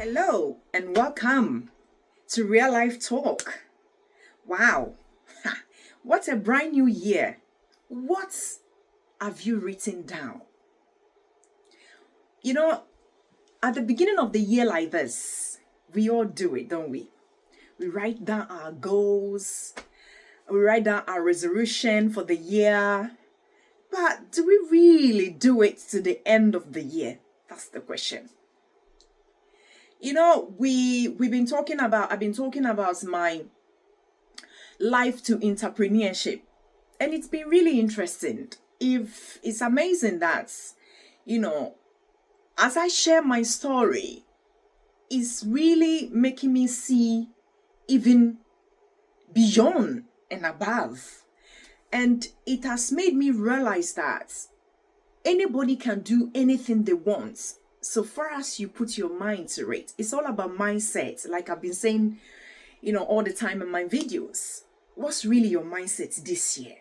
Hello and welcome to Real Life Talk. Wow, what a brand new year. What have you written down? You know, at the beginning of the year like this, we all do it, don't we? We write down our goals, we write down our resolution for the year. But do we really do it to the end of the year? That's the question. You know, I've been talking about my life to entrepreneurship, and it's been really interesting. It's amazing that, as I share my story, it's really making me see even beyond and above. And it has made me realize that anybody can do anything they want, so far as you put your mind to it. It's all about mindset, like I've been saying, all the time in my videos. What's really your mindset this year?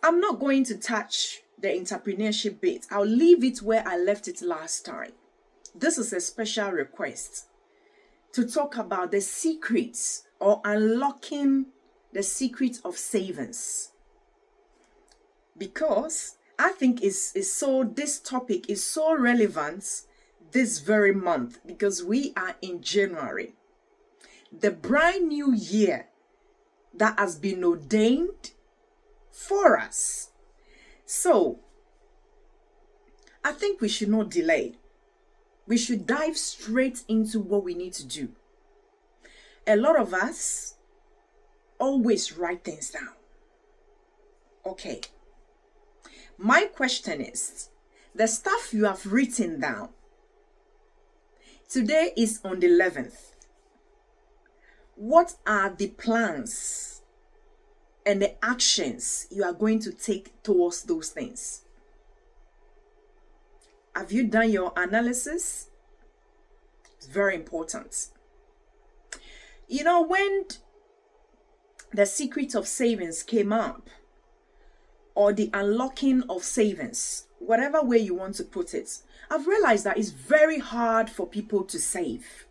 I'm not going to touch the entrepreneurship bit. I'll leave it where I left it last time. This is a special request to talk about the secrets or unlocking the secret of savings. Because I think this topic is so relevant this very month, because we are in January, the brand new year that has been ordained for us. So I think we should not delay. We should dive straight into what we need to do. A lot of us always write things down. Okay. My question is, the stuff you have written down, today is on the 11th. What are the plans and the actions you are going to take towards those things? Have you done your analysis? It's very important. When the secret of savings came up, or the unlocking of savings, whatever way you want to put it, I've realized that it's very hard for people to save.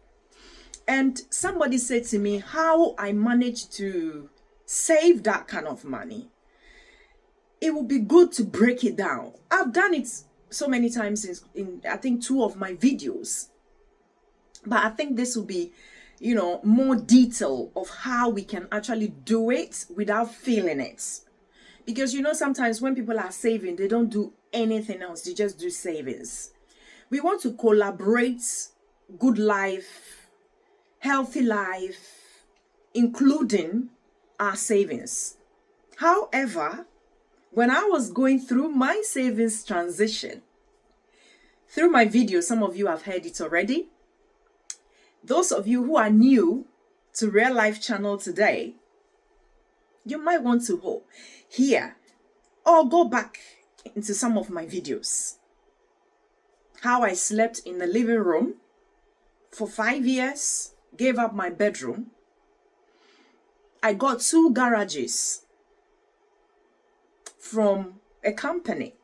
And somebody said to me, how I managed to save that kind of money. It would be good to break it down. I've done it so many times in I think 2 of my videos. But I think this will be, more detail of how we can actually do it without feeling it. Because sometimes when people are saving, they don't do anything else. They just do savings. We want to collaborate good life, healthy life, including our savings. However, when I was going through my savings transition, through my video, some of you have heard it already. Those of you who are new to Real Life channel today, you might want to hear or go back into some of my videos. How I slept in the living room for 5 years, gave up my bedroom. I got 2 garages from a company,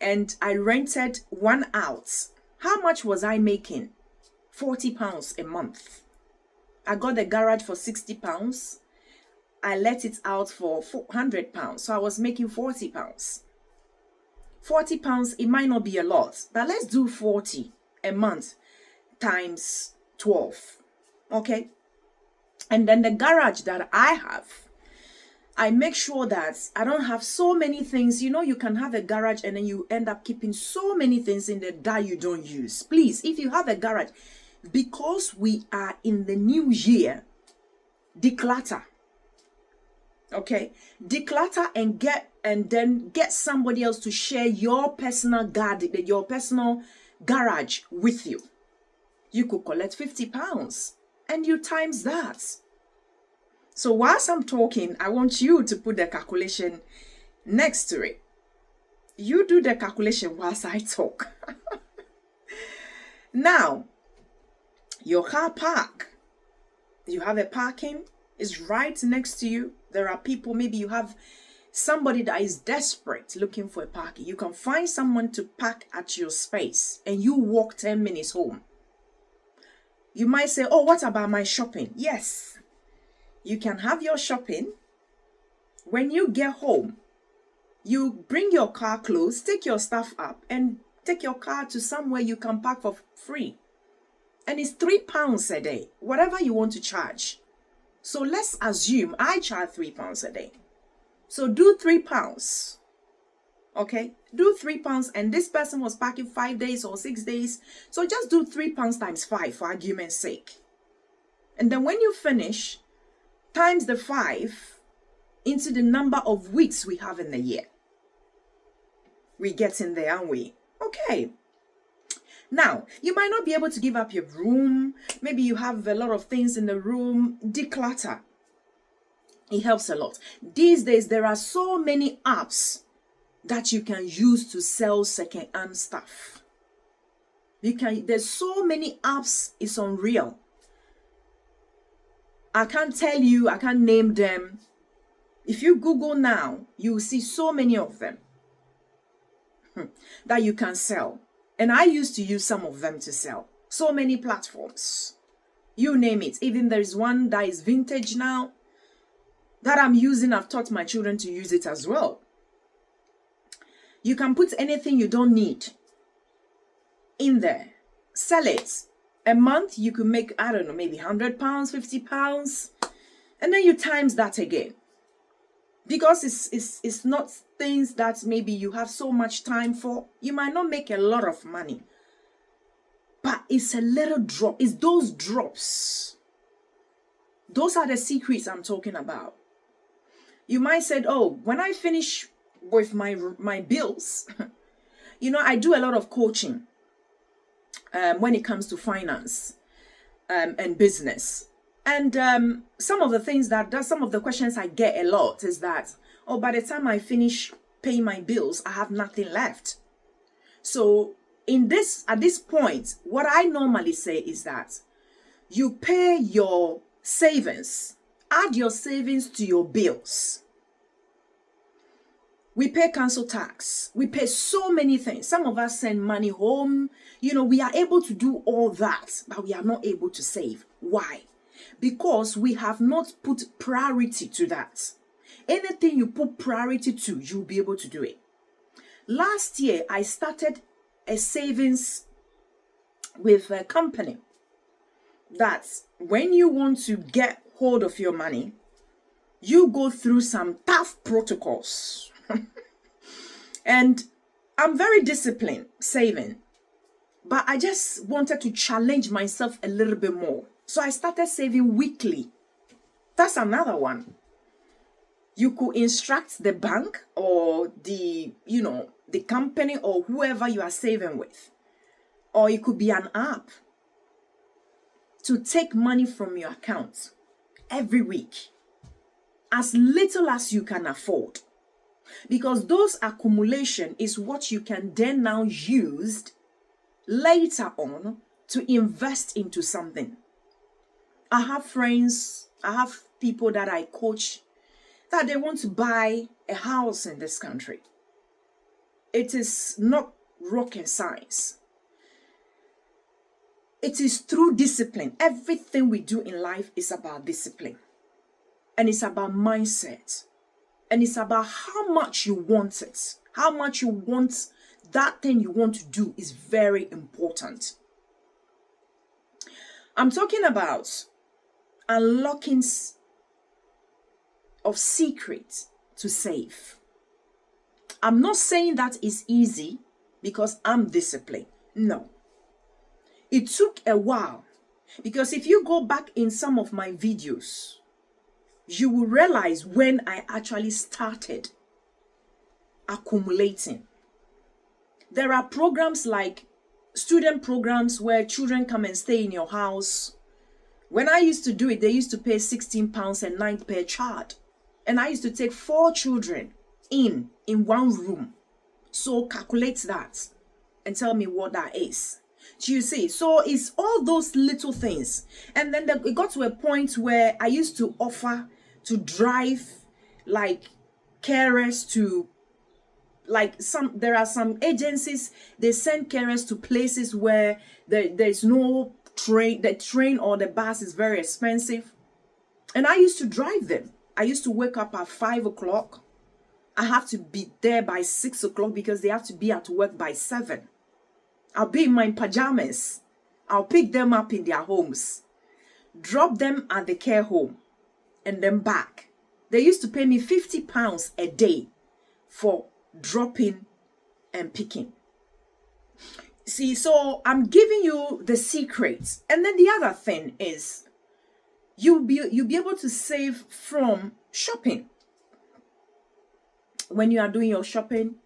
and I rented one out. How much was I making? £40 a month. I got the garage for £60. I let it out for £400. So I was making £40. £40, it might not be a lot, but let's do 40 a month times 12. Okay? And then the garage that I have, I make sure that I don't have so many things. You can have a garage and then you end up keeping so many things in there that you don't use. Please, if you have a garage, because we are in the new year, declutter. Okay, declutter and then get somebody else to share your personal garage with you. You could collect £50 and you times that. So whilst I'm talking, I want you to put the calculation next to it. You do the calculation whilst I talk. Now, your car park. You have a parking, is right next to you. There are people, maybe you have somebody that is desperate looking for a parking. You can find someone to park at your space and you walk 10 minutes home. You might say, oh, what about my shopping? Yes, you can have your shopping. When you get home, you bring your car close, take your stuff up, and take your car to somewhere you can park for free. And it's £3 a day, whatever you want to charge. So let's assume I charge £3 a day. So do £3. Okay, do £3, and this person was parking 5 days or 6 days. So just do £3 times 5 for argument's sake. And then when you finish, times the 5 into the number of weeks we have in the year. We get in there, aren't we? Okay. Now, you might not be able to give up your room. Maybe you have a lot of things in the room. Declutter. It helps a lot. These days, there are so many apps that you can use to sell second-hand stuff. There's so many apps, it's unreal. I can't name them. If you Google now, you will see so many of them that you can sell. And I used to use some of them to sell. So many platforms. You name it. Even there is one that is vintage now that I'm using. I've taught my children to use it as well. You can put anything you don't need in there. Sell it. A month you could make, I don't know, maybe £100, £50. And then you times that again. Because it's not things that maybe you have so much time for. You might not make a lot of money. But it's a little drop. It's those drops. Those are the secrets I'm talking about. You might say, oh, when I finish with my bills, I do a lot of coaching when it comes to finance and business. And some of the questions I get a lot is that, oh, by the time I finish paying my bills, I have nothing left. So at this point, what I normally say is that you pay your savings, add your savings to your bills. We pay council tax. We pay so many things. Some of us send money home. We are able to do all that, but we are not able to save. Why? Because we have not put priority to that. Anything you put priority to, you'll be able to do it. Last year, I started a savings with a company that when you want to get hold of your money, you go through some tough protocols. And I'm very disciplined saving, but I just wanted to challenge myself a little bit more. So I started saving weekly. That's another one. You could instruct the bank or the company or whoever you are saving with. Or it could be an app to take money from your account every week. As little as you can afford. Because those accumulation is what you can then now use later on to invest into something. I have friends, I have people that I coach that they want to buy a house in this country. It is not rocket science. It is through discipline. Everything we do in life is about discipline. And it's about mindset. And it's about how much you want it. How much you want that thing you want to do is very important. I'm talking about unlocking of secrets to save. I'm not saying that is easy because I'm disciplined. No. It took a while because if you go back in some of my videos, you will realize when I actually started accumulating. There are programs like student programs where children come and stay in your house. When I used to do it, they used to pay £16 a night per child. And I used to take 4 children in one room. So calculate that and tell me what that is. Do you see? So it's all those little things. And then it got to a point where I used to offer to drive like carers to there are some agencies, they send carers to places where there's no the train or the bus is very expensive. And I used to drive them. I used to wake up at 5 o'clock. I have to be there by 6 o'clock because they have to be at work by 7. I'll be in my pajamas. I'll pick them up in their homes, drop them at the care home, and then back. They used to pay me £50 a day for dropping and picking. See, so I'm giving you the secrets. And then the other thing is you'll be able to save from shopping. When you are doing your shopping,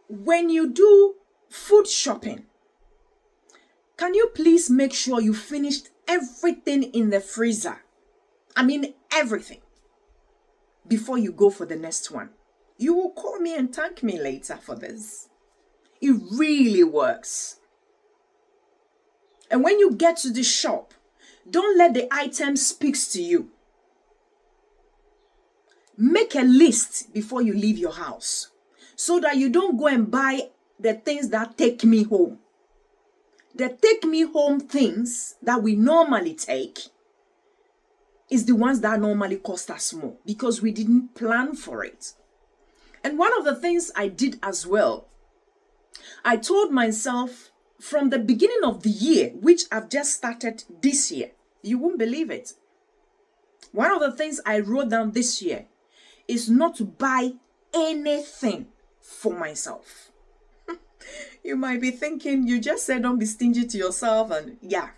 when you do food shopping, can you please make sure you finished everything in the freezer? I mean, everything. Before you go for the next one. You will call me and thank me later for this. It really works. And when you get to the shop, don't let the item speak to you. Make a list before you leave your house so that you don't go and buy the things that take me home. The take me home things that we normally take is the ones that normally cost us more because we didn't plan for it. And one of the things I did as well, I told myself from the beginning of the year, which I've just started this year, you won't believe it. One of the things I wrote down this year is not to buy anything for myself. You might be thinking, you just said don't be stingy to yourself, and yeah.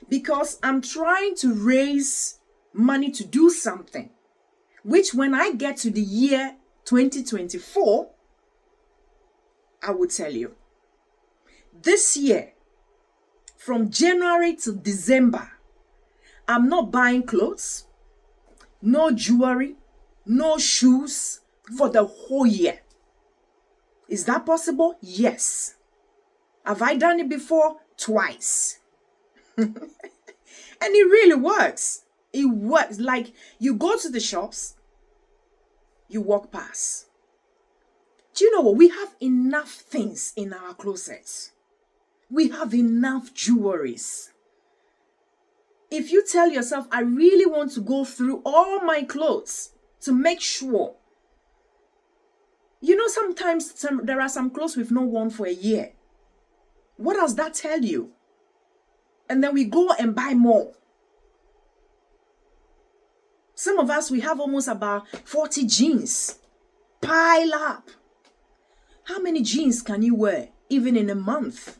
Because I'm trying to raise money to do something, which when I get to the year 2024, I will tell you. This year, from January to December, I'm not buying clothes, no jewelry, no shoes for the whole year. Is that possible? Yes. Have I done it before? Twice. And it really works. It works. Like you go to the shops, you walk past. Do you know what? We have enough things in our closets. We have enough jewelries. If you tell yourself, I really want to go through all my clothes to make sure. Sometimes there are some clothes we've not worn for a year. What does that tell you? And then we go and buy more. Some of us, we have almost about 40 jeans. Pile up. How many jeans can you wear even in a month?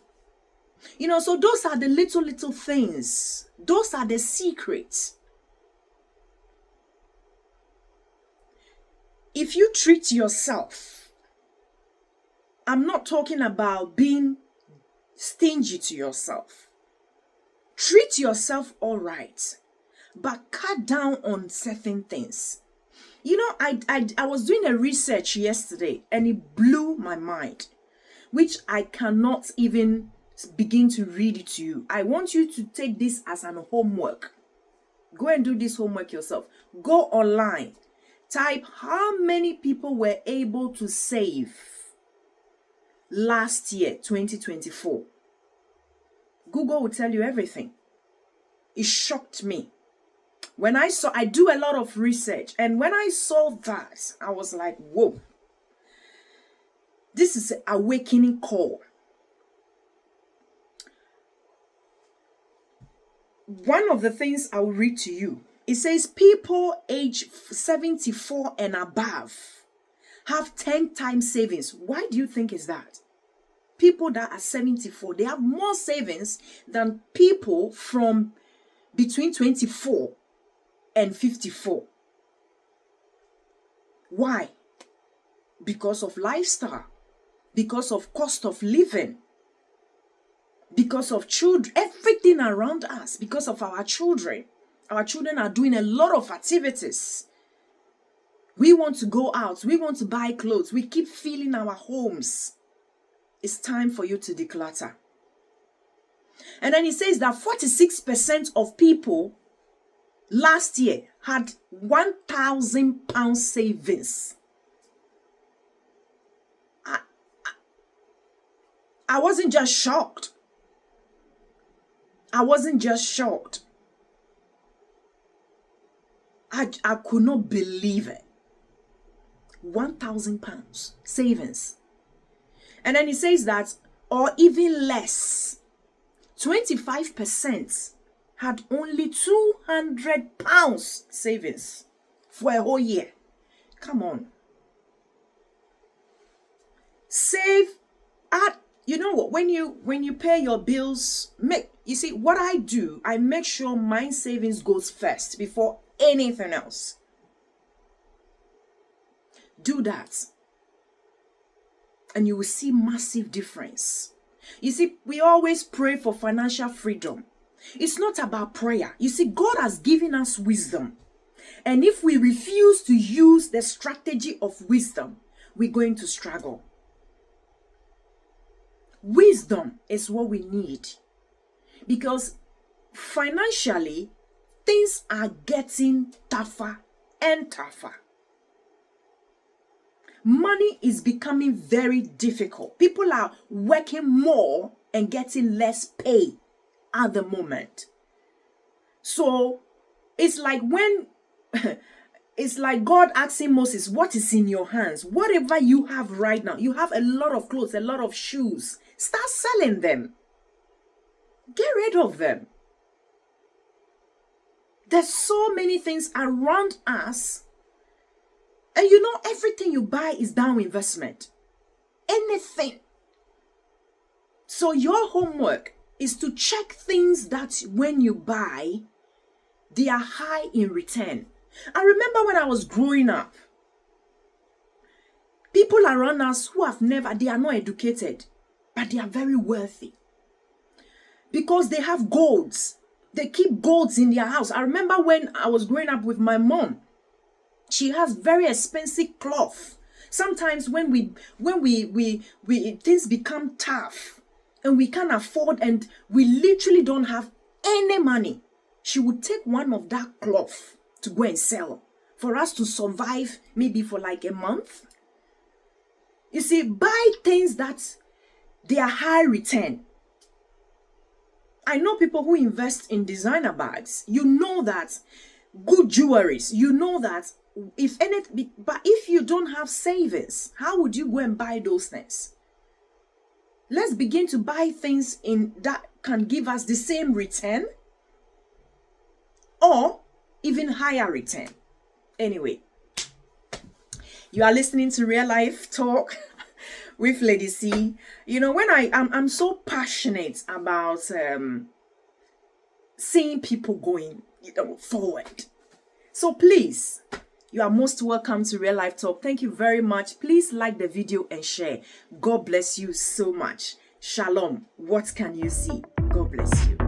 So those are the little things. Those are the secrets. If you treat yourself, I'm not talking about being stingy to yourself. Treat yourself all right, but cut down on certain things. I was doing a research yesterday and it blew my mind, which I cannot even begin to read it to you. I want you to take this as an homework. Go and do this homework yourself. Go online. Type how many people were able to save last year, 2024. Google will tell you everything. It shocked me. I do a lot of research, and when I saw that, I was like, whoa. This is an awakening call. One of the things I will read to you, it says people age 74 and above have 10 times savings. Why do you think is that? People that are 74, they have more savings than people from between 24 and 54. Why? Because of lifestyle, because of cost of living, because of children, everything around us, because of our children. Our children are doing a lot of activities. We want to go out. We want to buy clothes. We keep filling our homes. It's time for you to declutter. And then it says that 46% of people last year had £1,000 savings. I wasn't just shocked. I wasn't just shocked. I could not believe it. £1,000 savings. And then he says that, or even less, 25% had only £200 savings for a whole year. Come on. Save at, you know what, when you pay your bills, you see what I do, I make sure my savings goes first before anything else. Do that, and you will see massive difference. You see, we always pray for financial freedom. It's not about prayer. You see, God has given us wisdom, and if we refuse to use the strategy of wisdom, we're going to struggle. Wisdom is what we need, because financially things are getting tougher and tougher. Money is becoming very difficult. People are working more and getting less pay at the moment. So it's like when it's like God asking Moses, what is in your hands? Whatever you have right now, you have a lot of clothes, a lot of shoes. Start selling them. Get rid of them. There's so many things around us. And you know, everything you buy is down investment. Anything. So your homework is to check things that when you buy, they are high in return. I remember when I was growing up, people around us who they are not educated, but they are very wealthy. Because they have golds. They keep golds in their house. I remember when I was growing up with my mom, she has very expensive cloth. Sometimes when things become tough and we can't afford and we literally don't have any money, she would take one of that cloth to go and sell for us to survive maybe for like a month. You see, buy things that they are high return. I know people who invest in designer bags. You know that good jewelries. You know that if anything, but if you don't have savings, how would you go and buy those things? Let's begin to buy things in that can give us the same return or even higher return. Anyway, you are listening to Real Life Talk with Lady C. You know, when I'm so passionate about seeing people going, forward. So please, you are most welcome to Real Life Talk. Thank you very much. Please like the video and share. God bless you so much. Shalom. What can you see? God bless you.